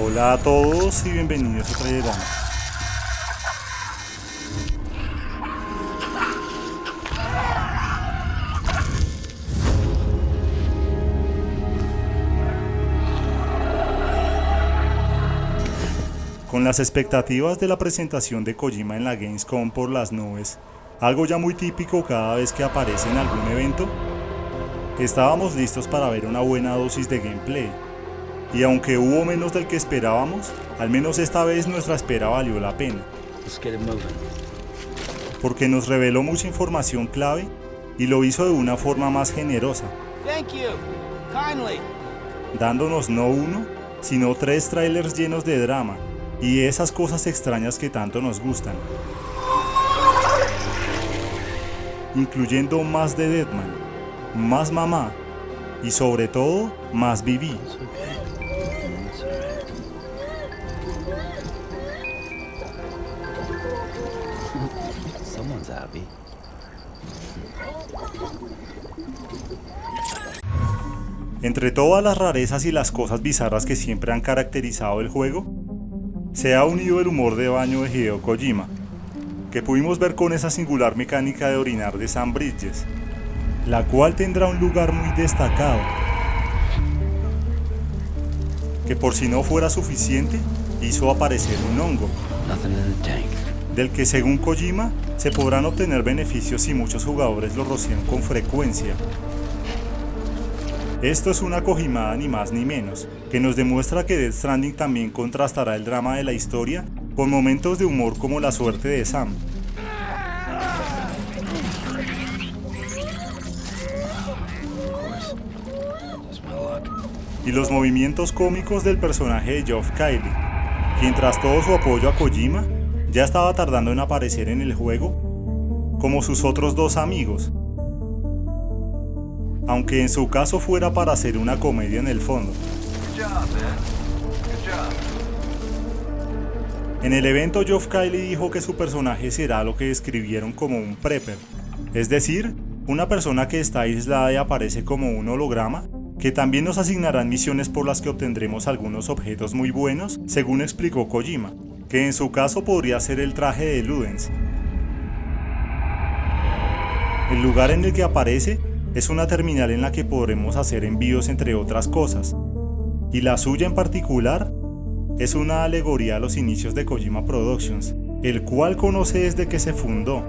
Hola a todos y bienvenidos a Trailerama. Con las expectativas de la presentación de Kojima en la Gamescom por las nubes, algo ya muy típico cada vez que aparece en algún evento, estábamos listos para ver una buena dosis de gameplay. Y aunque hubo menos del que esperábamos, al menos esta vez nuestra espera valió la pena. Porque nos reveló mucha información clave y lo hizo de una forma más generosa. Dándonos no uno, sino 3 trailers llenos de drama y esas cosas extrañas que tanto nos gustan. Incluyendo más de Deadman, más mamá y sobre todo más Vivi. Entre todas las rarezas y las cosas bizarras que siempre han caracterizado el juego, se ha unido el humor de baño de Hideo Kojima, que pudimos ver con esa singular mecánica de orinar de Sam Bridges, la cual tendrá un lugar muy destacado, que por si no fuera suficiente, hizo aparecer un hongo, del que según Kojima se podrán obtener beneficios si muchos jugadores lo rocian con frecuencia. Esto es una Kojimada ni más ni menos, que nos demuestra que Death Stranding también contrastará el drama de la historia con momentos de humor como la suerte de Sam. Y los movimientos cómicos del personaje de Geoff Keighley, quien tras todo su apoyo a Kojima, ya estaba tardando en aparecer en el juego, como sus otros 2 amigos, aunque en su caso fuera para hacer una comedia en el fondo. En el evento Geoff Keighley dijo que su personaje será lo que describieron como un prepper, es decir, una persona que está aislada y aparece como un holograma, que también nos asignarán misiones por las que obtendremos algunos objetos muy buenos, según explicó Kojima, que en su caso podría ser el traje de Ludens. El lugar en el que aparece es una terminal en la que podremos hacer envíos entre otras cosas, y la suya en particular es una alegoría a los inicios de Kojima Productions, el cual conoce desde que se fundó.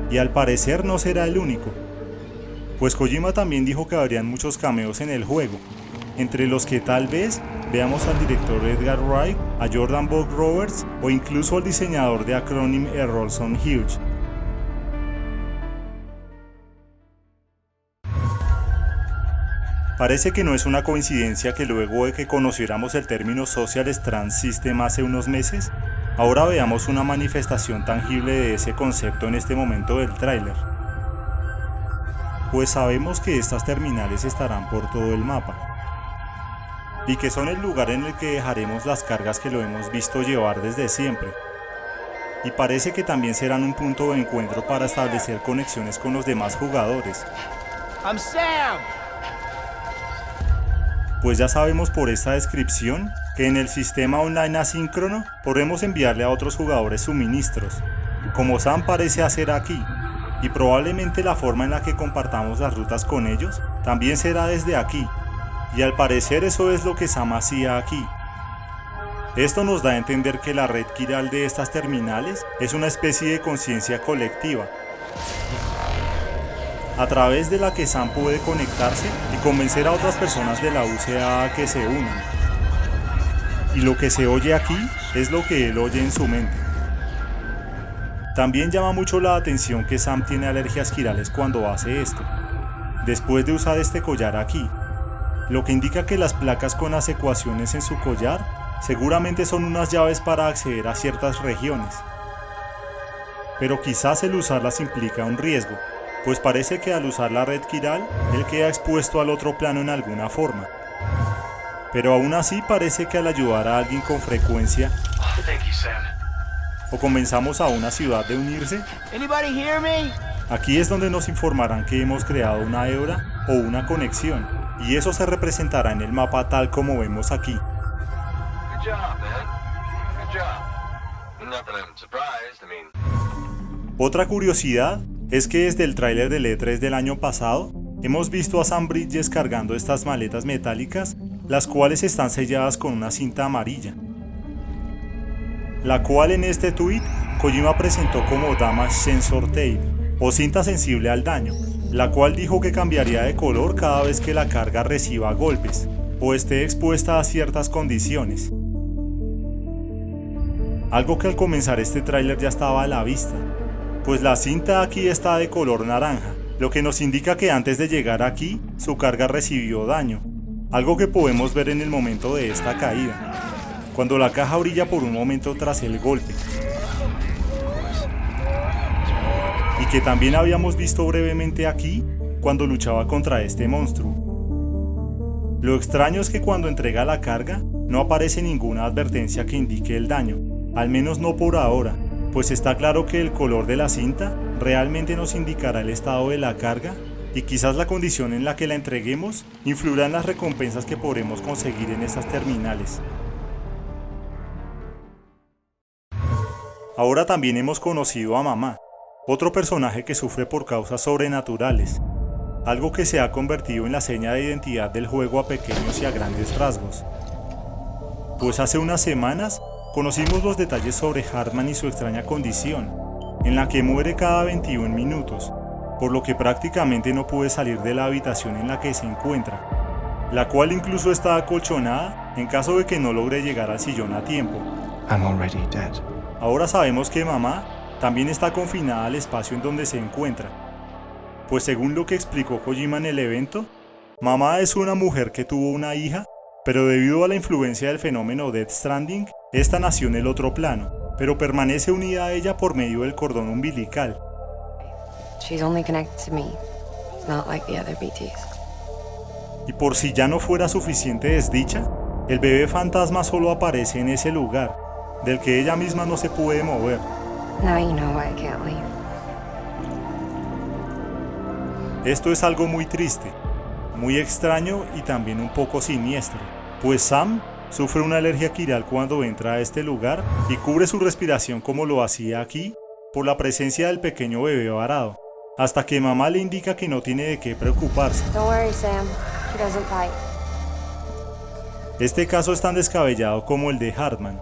Y al parecer no será el único, pues Kojima también dijo que habrían muchos cameos en el juego, entre los que tal vez veamos al director Edgar Wright, a Jordan Vogt Roberts o incluso al diseñador de Acronym Rolson Hughes. Parece que no es una coincidencia que luego de que conociéramos el término Socialist Trans System hace unos meses, ahora veamos una manifestación tangible de ese concepto en este momento del tráiler. Pues sabemos que estas terminales estarán por todo el mapa, y que son el lugar en el que dejaremos las cargas que lo hemos visto llevar desde siempre. Y parece que también serán un punto de encuentro para establecer conexiones con los demás jugadores. I'm Sam. Pues ya sabemos por esta descripción que en el sistema online asíncrono podremos enviarle a otros jugadores suministros, como Sam parece hacer aquí, y probablemente la forma en la que compartamos las rutas con ellos también será desde aquí, y al parecer eso es lo que Sam hacía aquí. Esto nos da a entender que la red quiral de estas terminales es una especie de conciencia colectiva, a través de la que Sam puede conectarse y convencer a otras personas de la UCA a que se unan. Y lo que se oye aquí es lo que él oye en su mente. También llama mucho la atención que Sam tiene alergias quirales cuando hace esto, después de usar este collar aquí, lo que indica que las placas con las ecuaciones en su collar seguramente son unas llaves para acceder a ciertas regiones. Pero quizás el usarlas implica un riesgo, pues parece que al usar la red quiral, él queda expuesto al otro plano en alguna forma. Pero aún así parece que al ayudar a alguien con frecuencia, o comenzamos a una ciudad de unirse, aquí es donde nos informarán que hemos creado una hebra o una conexión, y eso se representará en el mapa tal como vemos aquí. job, man. Good job. Not that I'm surprised, I mean... Otra curiosidad es que desde el tráiler del E3 del año pasado hemos visto a Sam Bridges cargando estas maletas metálicas, las cuales están selladas con una cinta amarilla, la cual en este tweet Kojima presentó como Damage Sensor Tape o cinta sensible al daño, la cual dijo que cambiaría de color cada vez que la carga reciba golpes o esté expuesta a ciertas condiciones. Algo que al comenzar este tráiler ya estaba a la vista, pues la cinta aquí está de color naranja, lo que nos indica que antes de llegar aquí su carga recibió daño, algo que podemos ver en el momento de esta caída, cuando la caja brilla por un momento tras el golpe, y que también habíamos visto brevemente aquí cuando luchaba contra este monstruo. Lo extraño es que cuando entrega la carga no aparece ninguna advertencia que indique el daño, al menos no por ahora, pues está claro que el color de la cinta realmente nos indicará el estado de la carga y quizás la condición en la que la entreguemos influirá en las recompensas que podremos conseguir en estas terminales. Ahora también hemos conocido a Mamá, otro personaje que sufre por causas sobrenaturales, algo que se ha convertido en la seña de identidad del juego a pequeños y a grandes rasgos. Pues hace unas semanas conocimos los detalles sobre Hartman y su extraña condición, en la que muere cada 21 minutos, por lo que prácticamente no puede salir de la habitación en la que se encuentra, la cual incluso está acolchonada en caso de que no logre llegar al sillón a tiempo. I'm already dead. Ahora sabemos que Mamá también está confinada al espacio en donde se encuentra, pues según lo que explicó Kojima en el evento, Mamá es una mujer que tuvo una hija, pero debido a la influencia del fenómeno Death Stranding, esta nació en el otro plano, pero permanece unida a ella por medio del cordón umbilical. She's only connected to me, not like the other BTs. Y por si ya no fuera suficiente desdicha, el bebé fantasma solo aparece en ese lugar, del que ella misma no se puede mover. Now you know why I can't leave. Esto es algo muy triste, muy extraño y también un poco siniestro, pues Sam sufre una alergia quiral cuando entra a este lugar y cubre su respiración como lo hacía aquí por la presencia del pequeño bebé varado, hasta que Mamá le indica que no tiene de qué preocuparse. Don't worry, Sam. She doesn't bite. Este caso es tan descabellado como el de Hartman,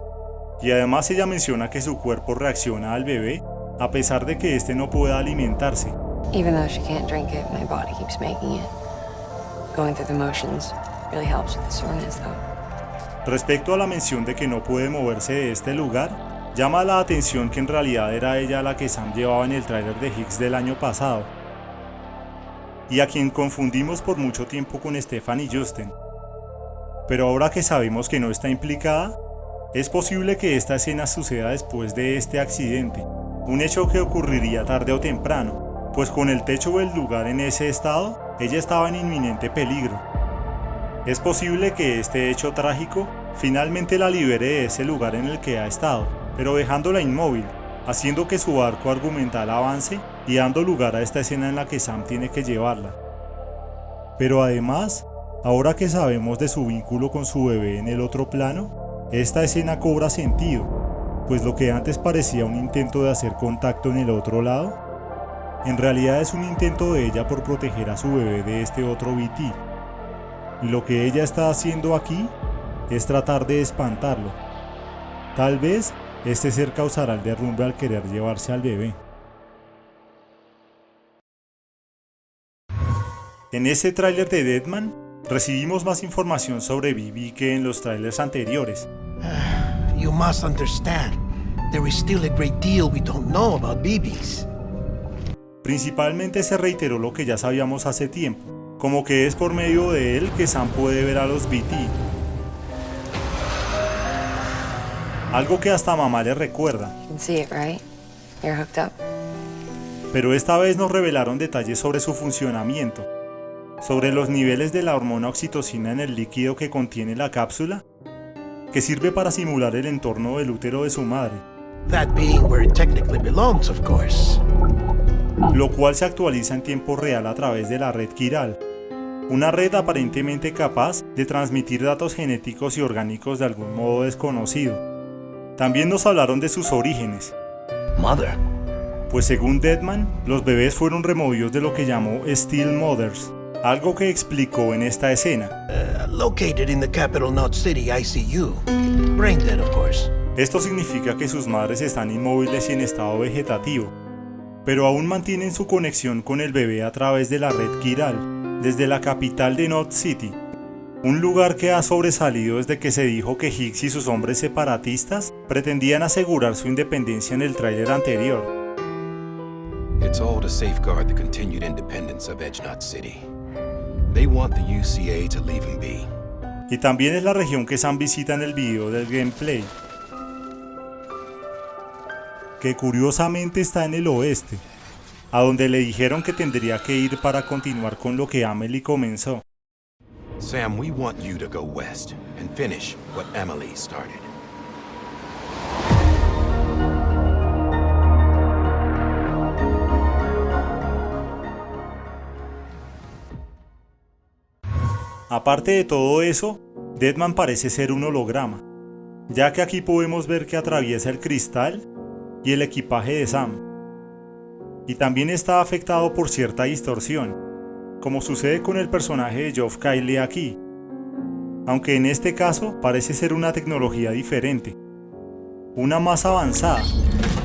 y además ella menciona que su cuerpo reacciona al bebé a pesar de que éste no pueda alimentarse. Even though she can't drink it, my body keeps making it. Going through the motions really helps with the soreness, though. Respecto a la mención de que no puede moverse de este lugar, llama la atención que en realidad era ella la que Sam llevaba en el tráiler de Higgs del año pasado, y a quien confundimos por mucho tiempo con Stephanie Justin. Pero ahora que sabemos que no está implicada, es posible que esta escena suceda después de este accidente, un hecho que ocurriría tarde o temprano, pues con el techo del lugar en ese estado, ella estaba en inminente peligro. Es posible que este hecho trágico finalmente la libere de ese lugar en el que ha estado, pero dejándola inmóvil, haciendo que su arco argumental avance y dando lugar a esta escena en la que Sam tiene que llevarla. Pero además, ahora que sabemos de su vínculo con su bebé en el otro plano, esta escena cobra sentido, pues lo que antes parecía un intento de hacer contacto en el otro lado, en realidad es un intento de ella por proteger a su bebé de este otro BT. Y lo que ella está haciendo aquí es tratar de espantarlo. Tal vez este ser causará el derrumbe al querer llevarse al bebé. En este tráiler de Deadman recibimos más información sobre Bibi que en los tráilers anteriores. You must understand, there is still a great deal we don't know about BBs. Principalmente se reiteró lo que ya sabíamos hace tiempo, como que es por medio de él que Sam puede ver a los BT. Algo que hasta Mamá le recuerda. You can see it, right? You're hooked up. Pero esta vez nos revelaron detalles sobre su funcionamiento, sobre los niveles de la hormona oxitocina en el líquido que contiene la cápsula, que sirve para simular el entorno del útero de su madre. That being where it technically belongs, of course. Lo cual se actualiza en tiempo real a través de la red quiral. una red aparentemente capaz de transmitir datos genéticos y orgánicos de algún modo desconocido. También nos hablaron de sus orígenes, Mother. pues según Deadman, los bebés fueron removidos de lo que llamó Still Mothers, algo que explicó en esta escena. Located in the capital Knot City ICU. Brain dead, of course. Esto significa que sus madres están inmóviles y en estado vegetativo, pero aún mantienen su conexión con el bebé a través de la red quiral, desde la capital de Knot City, un lugar que ha sobresalido desde que se dijo que Higgs y sus hombres separatistas pretendían asegurar su independencia en el tráiler anterior. It's all to safeguard the continued independence of Edge Knot City. They want the UCA to leave him be. Y también es la región que Sam visita en el video del gameplay, que curiosamente está en el oeste, a donde le dijeron que tendría que ir para continuar con lo que Amelie comenzó. Sam, we want you to go west and finish what Emily started. Aparte de todo eso, Deadman parece ser un holograma, ya que aquí podemos ver que atraviesa el cristal y el equipaje de Sam. Y también está afectado por cierta distorsión, como sucede con el personaje de Geoff Keighley aquí, aunque en este caso parece ser una tecnología diferente, una más avanzada,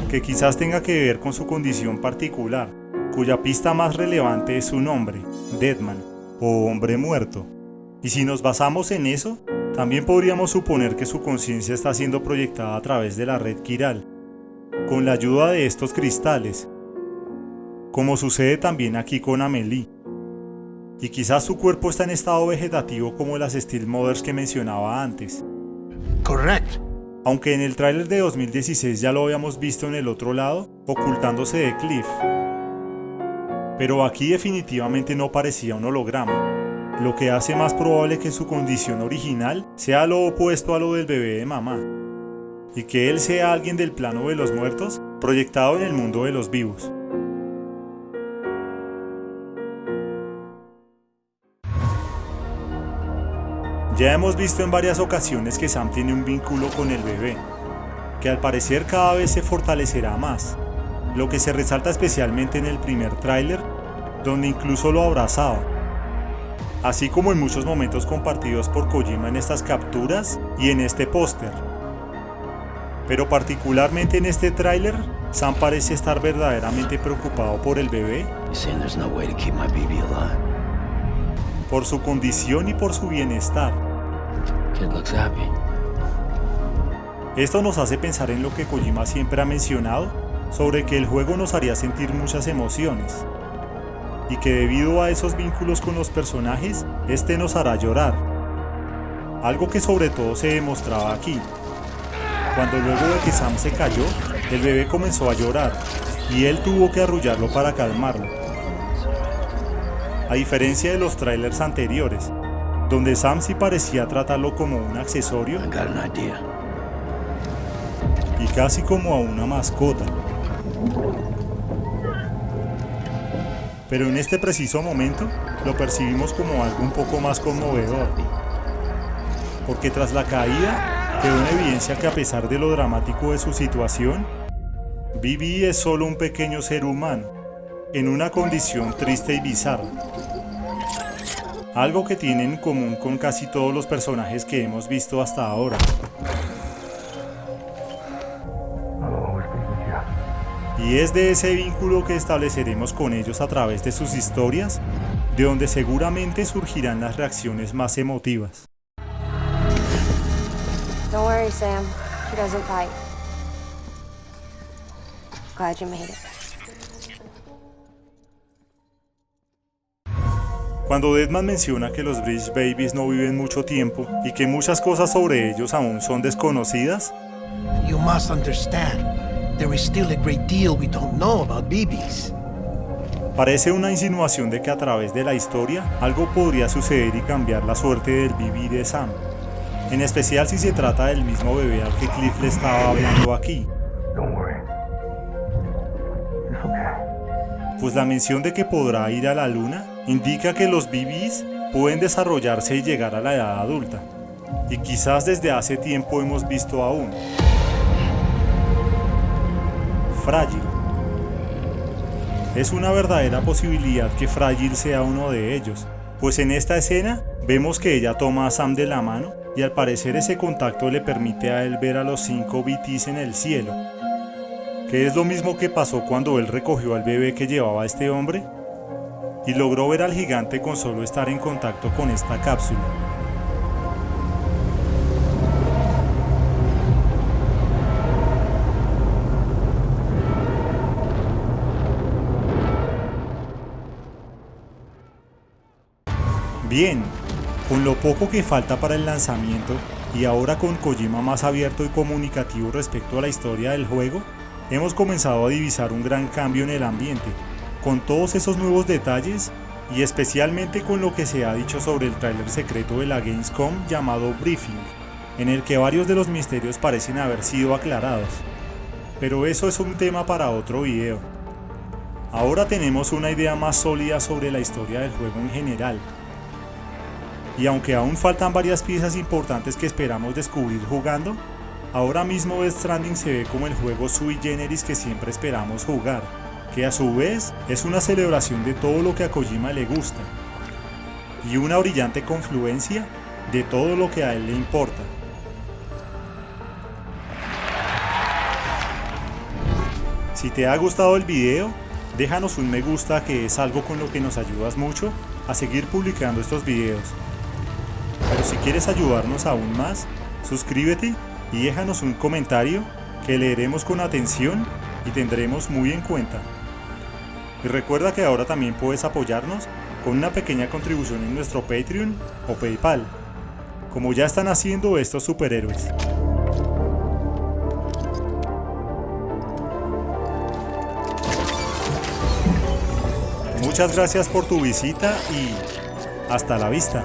que quizás tenga que ver con su condición particular, cuya pista más relevante es su nombre, Deadman, o hombre muerto. Y si nos basamos en eso, también podríamos suponer que su conciencia está siendo proyectada a través de la red quiral, con la ayuda de estos cristales, como sucede también aquí con Amelie. Y quizás su cuerpo está en estado vegetativo como las Still Mothers que mencionaba antes. Correct. Aunque en el tráiler de 2016 ya lo habíamos visto en el otro lado, ocultándose de Cliff. Pero aquí definitivamente no parecía un holograma, lo que hace más probable que su condición original sea lo opuesto a lo del bebé de mamá, y que él sea alguien del plano de los muertos proyectado en el mundo de los vivos. Ya hemos visto en varias ocasiones que Sam tiene un vínculo con el bebé, que al parecer cada vez se fortalecerá más, lo que se resalta especialmente en el primer tráiler, donde incluso lo abrazaba, así como en muchos momentos compartidos por Kojima en estas capturas y en este póster. Pero particularmente en este tráiler, Sam parece estar verdaderamente preocupado por el bebé, You're saying there's no way to keep my baby alive? por su condición y por su bienestar. Kid looks happy. Esto nos hace pensar en lo que Kojima siempre ha mencionado sobre que el juego nos haría sentir muchas emociones, y que debido a esos vínculos con los personajes, este nos hará llorar. Algo que sobre todo se demostraba aquí, cuando luego de que Sam se cayó, el bebé comenzó a llorar, y él tuvo que arrullarlo para calmarlo. A diferencia de los trailers anteriores, donde Sam sí parecía tratarlo como un accesorio I got an idea. y casi como a una mascota. Pero en este preciso momento lo percibimos como algo un poco más conmovedor, porque tras la caída quedó en evidencia que a pesar de lo dramático de su situación, Bibi es solo un pequeño ser humano, en una condición triste y bizarra. Algo que tienen en común con casi todos los personajes que hemos visto hasta ahora. Y es de ese vínculo que estableceremos con ellos a través de sus historias, de donde seguramente surgirán las reacciones más emotivas. Don't worry, Sam. He doesn't bite. Glad you made it. Cuando Deadman menciona que los Bridge Babies no viven mucho tiempo y que muchas cosas sobre ellos aún son desconocidas, You must understand. There is still a great deal we don't know about BBs. parece una insinuación de que a través de la historia algo podría suceder y cambiar la suerte del BB de Sam, en especial si se trata del mismo bebé al que Cliff le estaba hablando aquí. Pues la mención de que podrá ir a la luna indica que los BBs pueden desarrollarse y llegar a la edad adulta, y quizás desde hace tiempo hemos visto aún. Frágil. Es una verdadera posibilidad que Frágil sea uno de ellos, pues en esta escena vemos que ella toma a Sam de la mano y al parecer ese contacto le permite a él ver a los 5 BTs en el cielo, que es lo mismo que pasó cuando él recogió al bebé que llevaba este hombre y logró ver al gigante con solo estar en contacto con esta cápsula. Bien, con lo poco que falta para el lanzamiento y ahora con Kojima más abierto y comunicativo respecto a la historia del juego, hemos comenzado a divisar un gran cambio en el ambiente, con todos esos nuevos detalles y especialmente con lo que se ha dicho sobre el tráiler secreto de la Gamescom llamado Briefing, en el que varios de los misterios parecen haber sido aclarados. Pero eso es un tema para otro video. Ahora tenemos una idea más sólida sobre la historia del juego en general. Y aunque aún faltan varias piezas importantes que esperamos descubrir jugando, ahora mismo Death Stranding se ve como el juego sui generis que siempre esperamos jugar, que a su vez es una celebración de todo lo que a Kojima le gusta, y una brillante confluencia de todo lo que a él le importa. Si te ha gustado el video, déjanos un me gusta, que es algo con lo que nos ayudas mucho a seguir publicando estos videos. Pero si quieres ayudarnos aún más, suscríbete y déjanos un comentario que leeremos con atención y tendremos muy en cuenta. Y recuerda que ahora también puedes apoyarnos con una pequeña contribución en nuestro Patreon o PayPal, como ya están haciendo estos superhéroes. Muchas gracias por tu visita y hasta la vista.